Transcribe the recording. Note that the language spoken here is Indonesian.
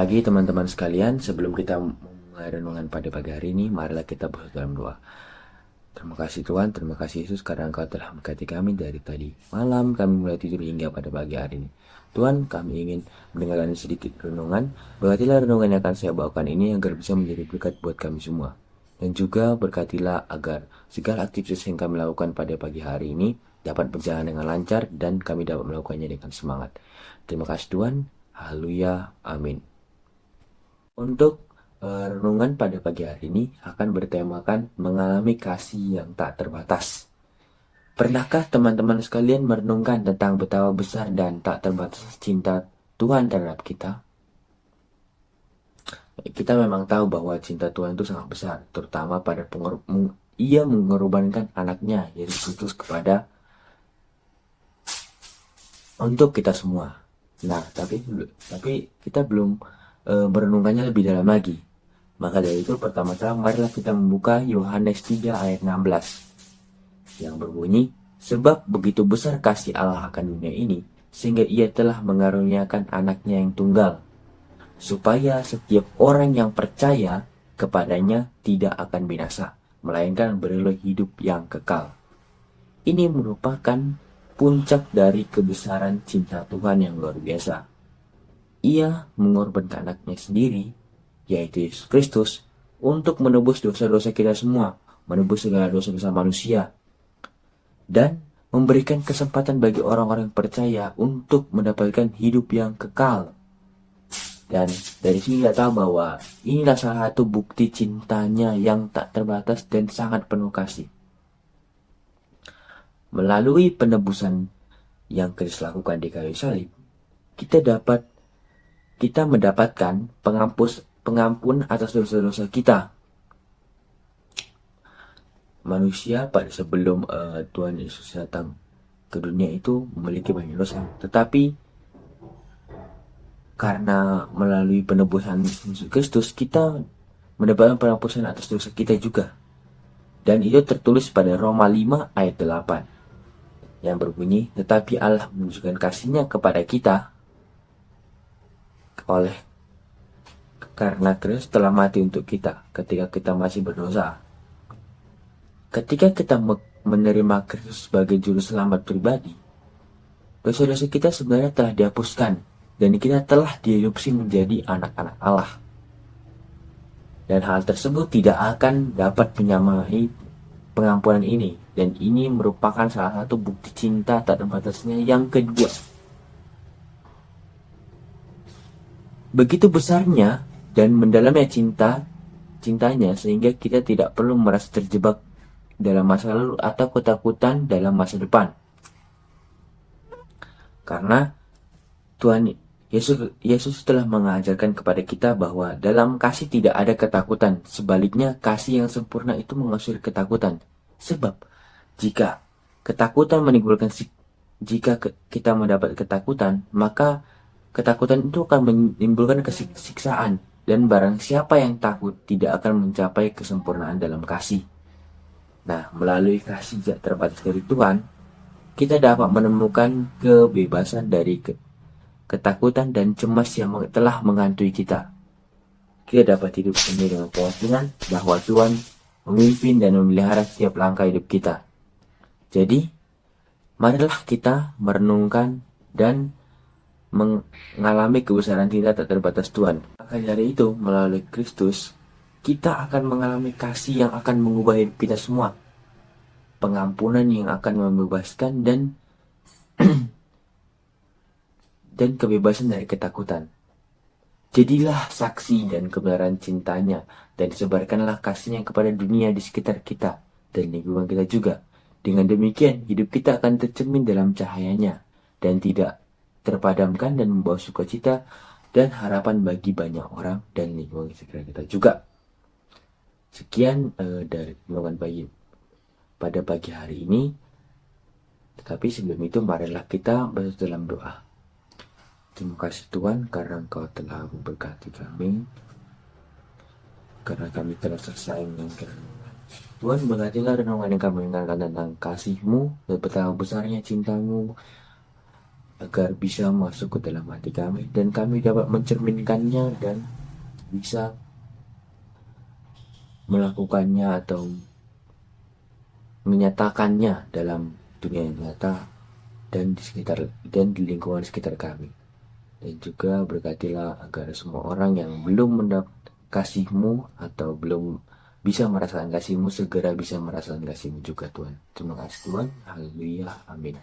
pagi teman-teman sekalian. Sebelum kita mulai renungan pada pagi hari ini, marilah kita bersatu dalam doa. Terima kasih Tuhan, terima kasih Yesus karena Engkau telah memberkati kami dari tadi malam kami mulai tidur hingga pada pagi hari ini. Tuhan, kami ingin mendengarkan sedikit renungan. Berkatilah renungan yang akan saya bawakan ini agar bisa menjadi berkat buat kami semua. Dan juga berkatilah agar segala aktivitas yang kami lakukan pada pagi hari ini dapat berjalan dengan lancar dan kami dapat melakukannya dengan semangat. Terima kasih Tuhan. Haleluya. Amin. Untuk renungan pada pagi hari ini akan bertemakan mengalami kasih yang tak terbatas. Pernahkah teman-teman sekalian merenungkan tentang betapa besar dan tak terbatas cinta Tuhan terhadap kita? Kita memang tahu bahwa cinta Tuhan itu sangat besar, terutama pada Ia mengorbankan anaknya Yesus Kristus kepada untuk kita semua. Nah, tapi kita belum merenungkannya lebih dalam lagi. Maka dari itu pertama-tama marilah kita membuka Yohanes 3 ayat 16 yang berbunyi, sebab begitu besar kasih Allah akan dunia ini, sehingga ia telah mengaruniakan anaknya yang tunggal, supaya setiap orang yang percaya kepadanya tidak akan binasa, melainkan beroleh hidup yang kekal. Ini merupakan puncak dari kebesaran cinta Tuhan yang luar biasa. Ia mengorbankan anaknya sendiri, yaitu Yesus Kristus, untuk menebus dosa-dosa kita semua, menebus segala dosa-dosa manusia, dan memberikan kesempatan bagi orang-orang percaya untuk mendapatkan hidup yang kekal. Dan dari sini kita tahu bahwa inilah salah satu bukti cintanya yang tak terbatas dan sangat penuh kasih. Melalui penebusan yang Kristus lakukan di kayu salib, kita mendapatkan pengampun atas dosa-dosa kita. Manusia pada sebelum Tuhan Yesus datang ke dunia itu memiliki banyak dosa, tetapi karena melalui penebusan Yesus Kristus kita mendapatkan pengampunan atas dosa kita juga. Dan itu tertulis pada Roma 5 ayat 8 yang berbunyi, tetapi Allah menunjukkan kasih-Nya kepada kita karena Kristus telah mati untuk kita ketika kita masih berdosa. Ketika kita menerima Kristus sebagai juru selamat pribadi, dosa-dosa kita sebenarnya telah dihapuskan dan kita telah diadopsi menjadi anak-anak Allah. Dan hal tersebut tidak akan dapat menyamai pengampunan ini, dan ini merupakan salah satu bukti cinta tak terbatasnya yang kedua. Begitu besarnya dan mendalamnya cintanya sehingga kita tidak perlu merasa terjebak dalam masa lalu atau ketakutan dalam masa depan. Karena Tuhan Yesus telah mengajarkan kepada kita bahwa dalam kasih tidak ada ketakutan. Sebaliknya, kasih yang sempurna itu mengusir ketakutan. Sebab jika kita mendapat ketakutan, maka ketakutan itu akan menimbulkan kesiksaan, dan barang siapa yang takut tidak akan mencapai kesempurnaan dalam kasih. Nah, melalui kasih tak terbatas dari Tuhan, kita dapat menemukan kebebasan dari ketakutan dan cemas yang telah menghantui kita. Kita dapat hidup sendiri dengan keyakinan bahwa Tuhan memimpin dan memelihara setiap langkah hidup kita. Jadi, marilah kita merenungkan dan mengalami kebesaran cinta tak terbatas Tuhan. Maka dari itu, melalui Kristus, kita akan mengalami kasih yang akan mengubah hidup kita semua. Pengampunan yang akan membebaskan dan kebebasan dari ketakutan. Jadilah saksi dan kebenaran cintanya, dan sebarkanlah kasihnya kepada dunia di sekitar kita dan lingkungan kita juga. Dengan demikian, hidup kita akan tercermin dalam cahayanya dan tidak terpadamkan, dan membawa sukacita dan harapan bagi banyak orang dan lingkungan sekitar kita juga. Sekian dari renungan pada pagi hari ini. Tetapi sebelum itu marilah kita bersatu dalam doa. Terima kasih Tuhan karena Engkau telah memberkati kami, karena kami telah selesai mendengarkan renungan. Tuhan, berkatilah renungan yang kami dengarkan tentang kasih-Mu dan betapa besarnya cinta-Mu agar bisa masuk ke dalam hati kami dan kami dapat mencerminkannya dan bisa melakukannya atau menyatakannya dalam dunia nyata dan di sekitar dan di lingkungan sekitar kami. Dan juga berkatilah agar semua orang yang belum mendapat kasih-Mu atau belum bisa merasakan kasih-Mu segera bisa merasakan kasih-Mu juga Tuhan. Terima kasih Tuhan. Haleluya. Amin.